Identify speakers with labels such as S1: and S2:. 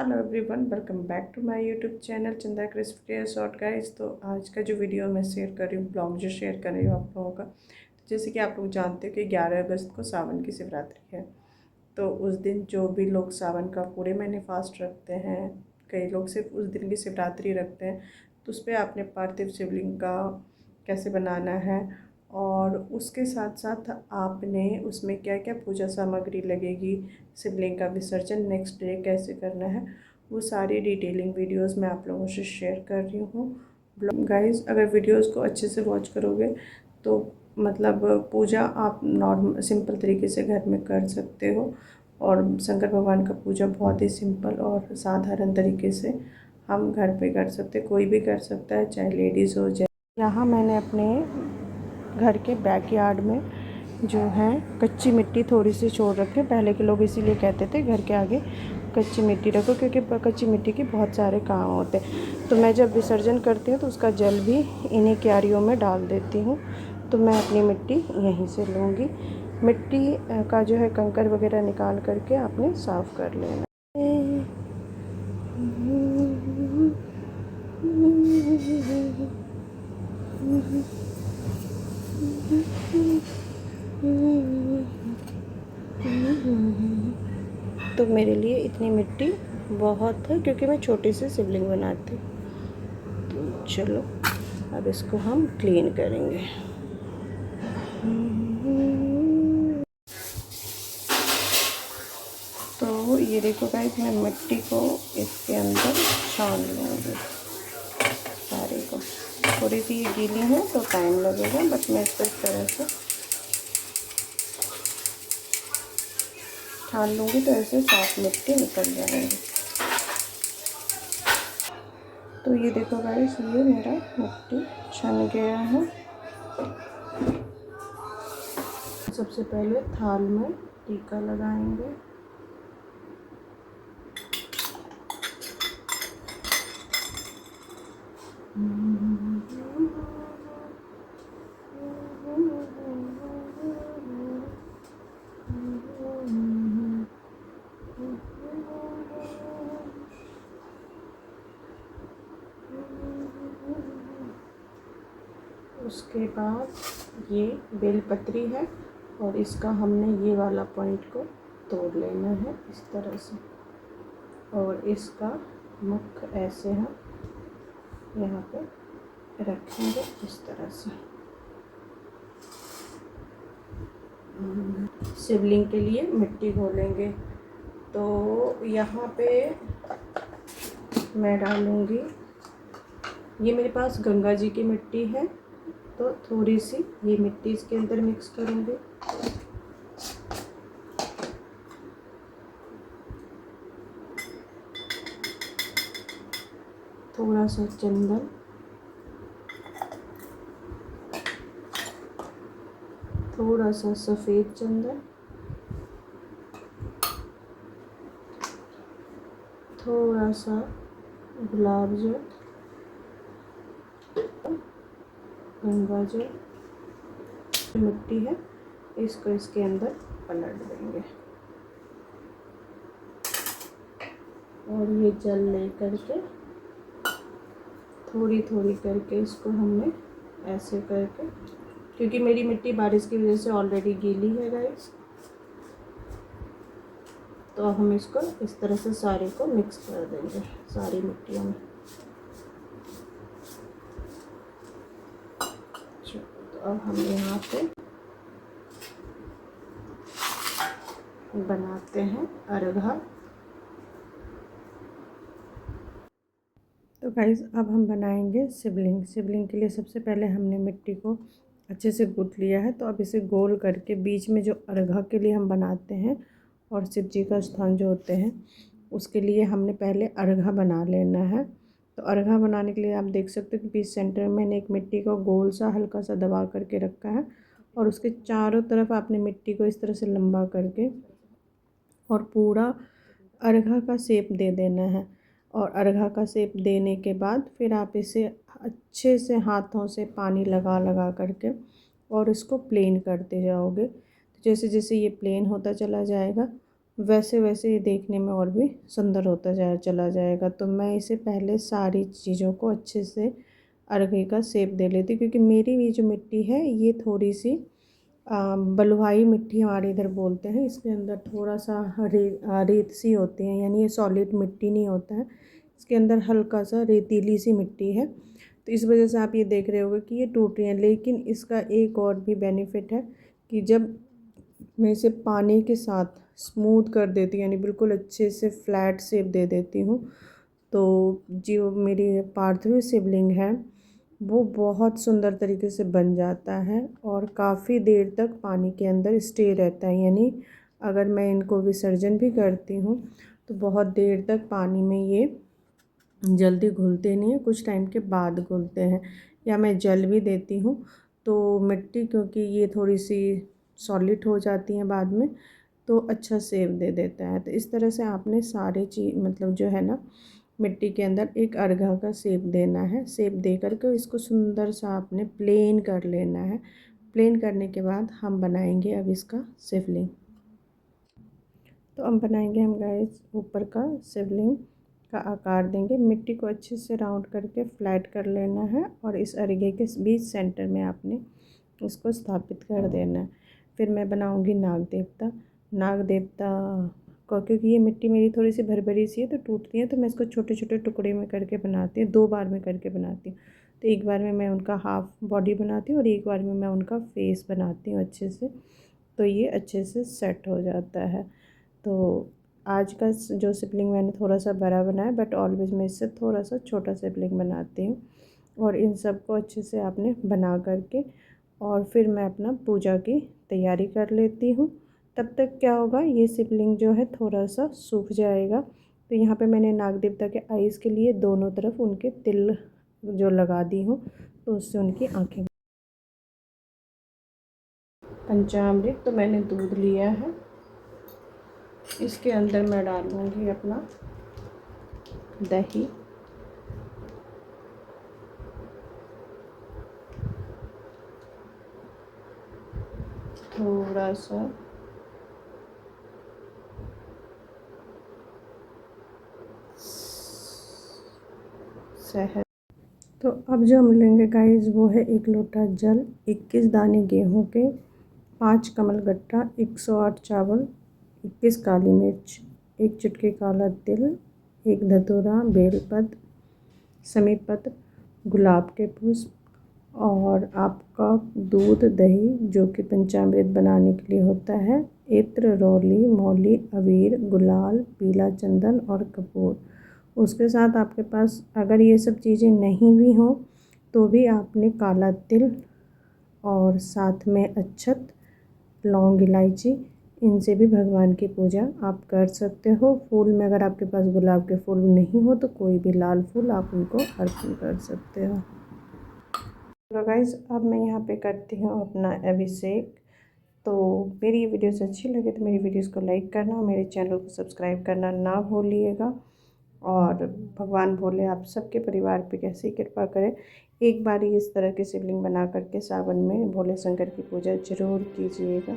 S1: Hello everyone, welcome back to my YouTube channel Chanda crispy short guys. तो आज का जो वीडियो मैं शेयर कर रही हूँ, ब्लॉग जो शेयर कर रही हूँ आप लोगों का, तो जैसे कि आप लोग जानते हो कि 11 अगस्त को सावन की शिवरात्रि है। तो उस दिन जो भी लोग सावन का पूरे महीने फास्ट रखते हैं, कई लोग सिर्फ उस दिन की शिवरात्रि रखते हैं, तो उस पर आपने पार्थिव शिवलिंग का कैसे बनाना है और उसके साथ साथ आपने उसमें क्या क्या पूजा सामग्री लगेगी, शिवलिंग का विसर्जन नेक्स्ट डे कैसे करना है, वो सारी डिटेलिंग वीडियोस मैं आप लोगों से शेयर कर रही हूँ। गाइस, अगर वीडियोस को अच्छे से वॉच करोगे तो मतलब पूजा आप नॉर्मल सिंपल तरीके से घर में कर सकते हो। और शंकर भगवान का पूजा बहुत ही सिंपल और साधारण तरीके से हम घर पे कर सकते, कोई भी कर सकता है, चाहे लेडीज़ हो चाहे। यहाँ मैंने अपने घर के बैकयार्ड में जो है कच्ची मिट्टी थोड़ी सी छोड़ रखे। पहले के लोग इसीलिए कहते थे घर के आगे कच्ची मिट्टी रखो, क्योंकि कच्ची मिट्टी के बहुत सारे काम होते हैं। तो मैं जब विसर्जन करती हूँ तो उसका जल भी इन्हीं क्यारियों में डाल देती हूँ। तो मैं अपनी मिट्टी यहीं से लूँगी। मिट्टी का जो है कंकड़ वगैरह निकाल करके आपने साफ़ कर लेना। तो मेरे लिए इतनी मिट्टी बहुत है, क्योंकि मैं छोटी सी शिवलिंग बनाती हूँ। तो चलो अब इसको हम क्लीन करेंगे। तो ये देखो गाइस, मैं मिट्टी को इसके अंदर छान लूँगी सारे को। थोड़ी सी ये गीली है तो टाइम लगेगा, बट मैं इसको इस तरह से छान लूँगी तो ऐसे साफ मिट्टी निकल जाएगी। तो ये देखो गाइस, ये मेरा मिट्टी छन गया है। सबसे पहले थाल में टीका लगाएंगे। उसके बाद ये बेलपत्री है और इसका हमने ये वाला पॉइंट को तोड़ लेना है इस तरह से, और इसका मुख ऐसे हम यहाँ पे रखेंगे इस तरह से। शिवलिंग के लिए मिट्टी घोलेंगे। तो यहाँ पे मैं डालूँगी, ये मेरे पास गंगा जी की मिट्टी है, तो थोड़ी सी ये मिट्टी इसके अंदर मिक्स करूँगी। थोड़ा सा चंदन, थोड़ा सा सफ़ेद चंदन, थोड़ा सा गुलाब जल, गंगा जल, मिट्टी है इसको इसके अंदर पलट देंगे। और ये जल ले करके थोड़ी थोड़ी करके इसको हमने ऐसे करके, क्योंकि मेरी मिट्टी बारिश की वजह से ऑलरेडी गीली है गाइस, तो हम इसको इस तरह से सारे को मिक्स कर देंगे सारी मिट्टियों में। तो अब हम यहाँ पे बनाते हैं अर्घा। तो गाइस, अब हम बनाएंगे शिवलिंग। शिवलिंग के लिए सबसे पहले हमने मिट्टी को अच्छे से गूँथ लिया है, तो अब इसे गोल करके बीच में जो अर्घा के लिए हम बनाते हैं और शिव जी का स्थान जो होते हैं उसके लिए हमने पहले अर्घा बना लेना है। तो अर्घा बनाने के लिए आप देख सकते हो कि बीच सेंटर में मैंने एक मिट्टी को गोल सा हल्का सा दबा करके रखा है, और उसके चारों तरफ आपने मिट्टी को इस तरह से लंबा करके और पूरा अर्घा का शेप दे देना है। और अर्घा का शेप देने के बाद फिर आप इसे अच्छे से हाथों से पानी लगा लगा करके और इसको प्लेन करते जाओगे। तो जैसे जैसे ये प्लेन होता चला जाएगा वैसे वैसे ये देखने में और भी सुंदर होता चला जाएगा। तो मैं इसे पहले सारी चीज़ों को अच्छे से अर्घे का शेप दे लेती हूँ, क्योंकि मेरी ये जो मिट्टी है ये थोड़ी सी बलुआई मिट्टी हमारे इधर बोलते हैं। इसके अंदर थोड़ा सा रेत सी होती है, यानी ये सॉलिड मिट्टी नहीं होता है, इसके अंदर हल्का सा रेतीली सी मिट्टी है। तो इस वजह से आप ये देख रहे होगे कि ये टूट रही है। लेकिन इसका एक और भी बेनिफिट है कि जब मैं इसे पानी के साथ स्मूथ कर देती हूँ, यानी बिल्कुल अच्छे से फ्लैट शेप दे देती हूँ, तो जो मेरी पार्थिव शिवलिंग है वो बहुत सुंदर तरीके से बन जाता है और काफ़ी देर तक पानी के अंदर स्टे रहता है। यानी अगर मैं इनको विसर्जन भी करती हूँ तो बहुत देर तक पानी में ये जल्दी घुलते नहीं हैं, कुछ टाइम के बाद घुलते हैं। या मैं जल भी देती हूँ तो मिट्टी, क्योंकि ये थोड़ी सी सॉलिड हो जाती हैं बाद में, तो अच्छा शेप दे देता है। तो इस तरह से आपने सारे चीज़ मतलब जो है ना मिट्टी के अंदर एक अर्घा का शेप देना है। शेप दे करके इसको सुंदर सा आपने प्लेन कर लेना है। प्लेन करने के बाद हम बनाएंगे अब इसका शिवलिंग। तो अब बनाएंगे हम गाइस ऊपर का शिवलिंग का आकार देंगे। मिट्टी को अच्छे से राउंड करके फ्लैट कर लेना है और इस अर्घे के बीच सेंटर में आपने उसको स्थापित कर देना है। फिर मैं बनाऊंगी नाग देवता। नाग देवता को, क्योंकि ये मिट्टी मेरी थोड़ी सी भरभरी सी है तो टूटती है, तो मैं इसको छोटे छोटे टुकड़े में करके बनाती हूँ, 2 बार में करके बनाती हूँ। तो एक बार में मैं उनका हाफ बॉडी बनाती हूँ और एक बार में मैं उनका फेस बनाती हूँ अच्छे से, तो ये अच्छे से सेट हो जाता है। तो आज का जो शिवलिंग मैंने थोड़ा सा बड़ा बनाया, बट ऑलवेज मैं इससे थोड़ा सा छोटा शिवलिंग बनाती हूँ। और इन सब को अच्छे से आपने बना करके और फिर मैं अपना पूजा की तैयारी कर लेती हूँ। तब तक क्या होगा, ये शिवलिंग जो है थोड़ा सा सूख जाएगा। तो यहाँ पे मैंने नाग देवता के आइज़ के लिए दोनों तरफ उनके तिल जो लगा दी हूँ, तो उससे उनकी आँखें। पंचामृत तो मैंने दूध लिया है, इसके अंदर मैं डालूँगी अपना दही, थोड़ा सा शहद। तो अब जो हम लेंगे गाइस वो है 1 लोटा जल, 21 दाने गेहूं के, 5 कमलगट्टा, 108 चावल, 21 काली मिर्च, 1 चुटकी काला तिल, 1 धतूरा, बेलपत्र, समीपत्र, गुलाब के पुष्प और आपका दूध, दही जो कि पंचामृत बनाने के लिए होता है, इत्र, रोली, मौली, अबीर, गुलाल, पीला चंदन और कपूर। उसके साथ आपके पास अगर ये सब चीज़ें नहीं भी हों तो भी आपने काला तिल और साथ में अक्षत, लौंग, इलायची, इनसे भी भगवान की पूजा आप कर सकते हो। फूल में अगर आपके पास गुलाब के फूल नहीं हो तो कोई भी लाल फूल आप उनको अर्पण कर सकते हो। तो गाइस अब मैं यहाँ पे करती हूँ अपना अभिषेक। तो मेरी ये वीडियोस अच्छी लगे तो मेरी वीडियोस को लाइक करना और मेरे चैनल को सब्सक्राइब करना ना भूलिएगा। और भगवान भोले आप सबके परिवार पे कैसी कृपा करें। एक बार इस तरह की शिवलिंग बना करके सावन में भोले शंकर की पूजा ज़रूर कीजिएगा।